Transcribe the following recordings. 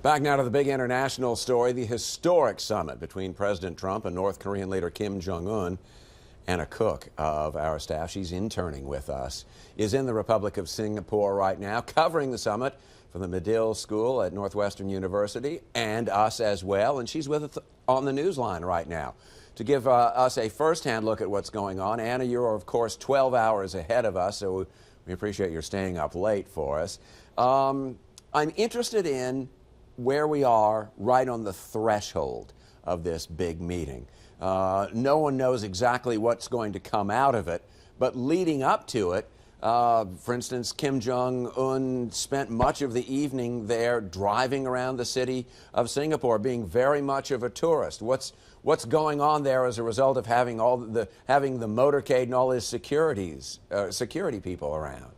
Back now to the big international story, the historic summit between President Trump and North Korean leader Kim Jong-un. Anna Cook of our staff, she's interning with us, is in the Republic of Singapore right now, covering the summit from the Medill School at Northwestern University and us as well. And she's with us on the Newsline right now to give us a first-hand look at what's going on. Anna, you're, of course, 12 hours ahead of us, so we appreciate your staying up late for us. I'm interested in where we are right on the threshold of this big meeting. No one knows exactly what's going to come out of it, but leading up to it, for instance, Kim Jong-un spent much of the evening there driving around the city of Singapore, being very much of a tourist. What's going on there as a result of having the motorcade and all his security people around?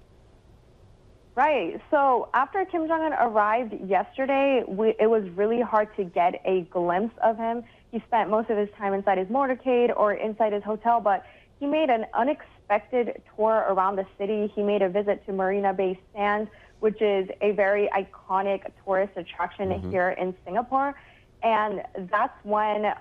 Right. So after Kim Jong-un arrived yesterday, it was really hard to get a glimpse of him. He spent most of his time inside his motorcade or inside his hotel, but he made an unexpected tour around the city. He made a visit to Marina Bay Sands, which is a very iconic tourist attraction here in Singapore. And that's when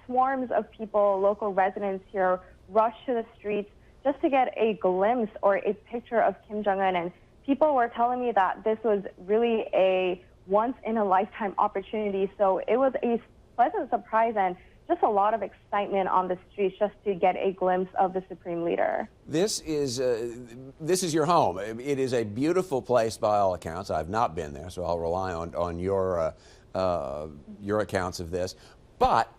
swarms of people, local residents here, rushed to the streets just to get a glimpse or a picture of Kim Jong-un. And people were telling me that this was really a once-in-a-lifetime opportunity. So it was a pleasant surprise and just a lot of excitement on the streets just to get a glimpse of the Supreme Leader. This is your home. It is a beautiful place by all accounts. I've not been there, so I'll rely on your accounts of this. But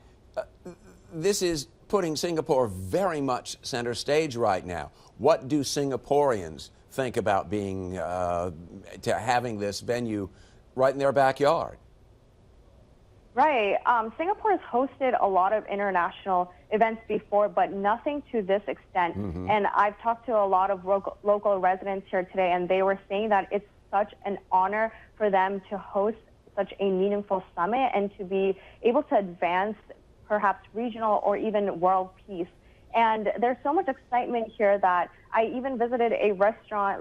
this is putting Singapore very much center stage right now. What do Singaporeans think about having this venue right in their backyard? Right. Singapore has hosted a lot of international events before, but nothing to this extent. And I've talked to a lot of local residents here today, and they were saying that it's such an honor for them to host such a meaningful summit and to be able to advance perhaps regional or even world peace. And there's so much excitement here that I even visited a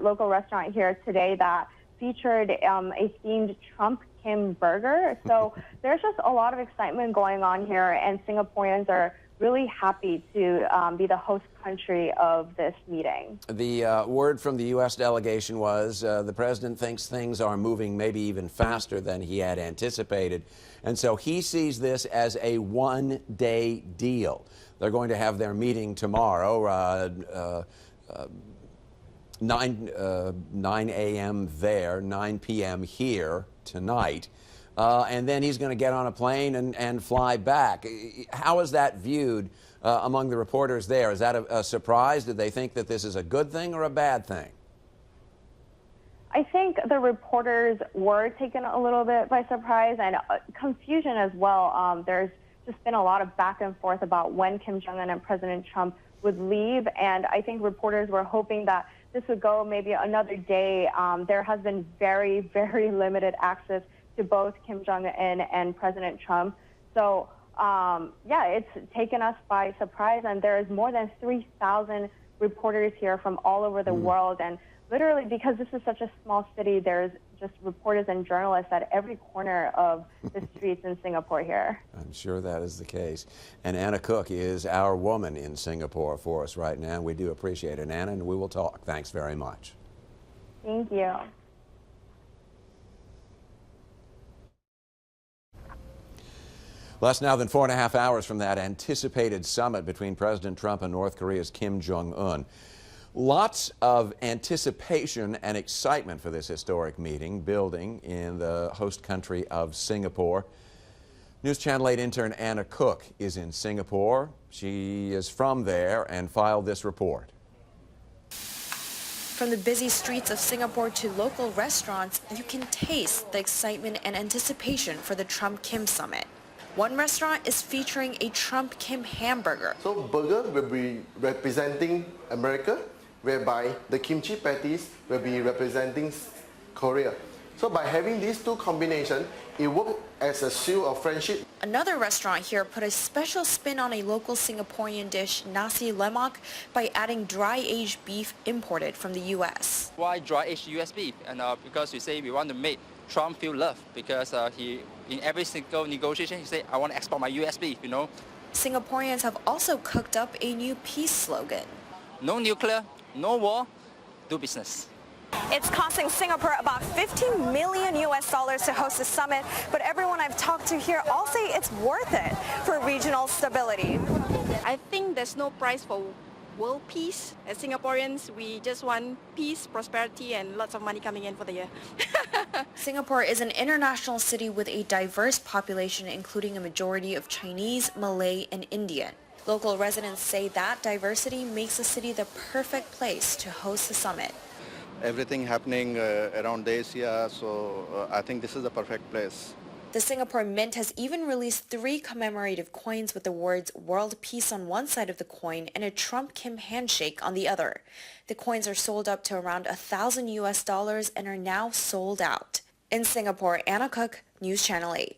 local restaurant here today that featured a themed Trump Kim burger. So there's just a lot of excitement going on here, and Singaporeans are really happy to be the host country of this meeting. The word from the U.S. delegation was the president thinks things are moving maybe even faster than he had anticipated, and so he sees this as a one-day deal. They're going to have their meeting tomorrow, 9 a.m. there, 9 p.m. here tonight, and then he's going to get on a plane and fly back. How is that viewed among the reporters there? Is that a surprise? Did they think that this is a good thing or a bad thing? I think the reporters were taken a little bit by surprise and confusion as well. There's just been a lot of back and forth about when Kim Jong-un and President Trump would leave, and I think reporters were hoping that this would go maybe another day. There has been very, very limited access to both Kim Jong-un and President Trump. So, yeah, it's taken us by surprise, and there is more than 3,000 reporters here from all over the world. And literally, because this is such a small city, there's just reporters and journalists at every corner of the streets in Singapore here. I'm sure that is the case. And Anna Cook is our woman in Singapore for us right now. We do appreciate it, Anna, and we will talk. Thanks very much. Thank you. Less now than 4.5 hours from that anticipated summit between President Trump and North Korea's Kim Jong-un. Lots of anticipation and excitement for this historic meeting building in the host country of Singapore. News Channel 8 intern Anna Cook is in Singapore. She is from there and filed this report. From the busy streets of Singapore to local restaurants, you can taste the excitement and anticipation for the Trump-Kim summit. One restaurant is featuring a Trump-Kim hamburger. So burger will be representing America, whereby the kimchi patties will be representing Korea. So by having these two combinations, it works as a seal of friendship. Another restaurant here put a special spin on a local Singaporean dish, nasi lemak, by adding dry-aged beef imported from the U.S. Why dry-aged U.S. beef? And because we say we want to make Trump feel love because he, in every single negotiation, he said, I want to export my USB, you know. Singaporeans have also cooked up a new peace slogan. No nuclear, no war, do business. It's costing Singapore about $15 million to host the summit, but everyone I've talked to here all say it's worth it for regional stability. I think there's no price for world peace. As Singaporeans, we just want peace, prosperity, and lots of money coming in for the year. Singapore is an international city with a diverse population, including a majority of Chinese, Malay, and Indian. Local residents say that diversity makes the city the perfect place to host the summit. Everything happening around Asia, so I think this is the perfect place. The Singapore Mint has even released 3 commemorative coins with the words World Peace on one side of the coin and a Trump-Kim handshake on the other. The coins are sold up to around $1,000 and are now sold out. In Singapore, Anna Cook, News Channel 8.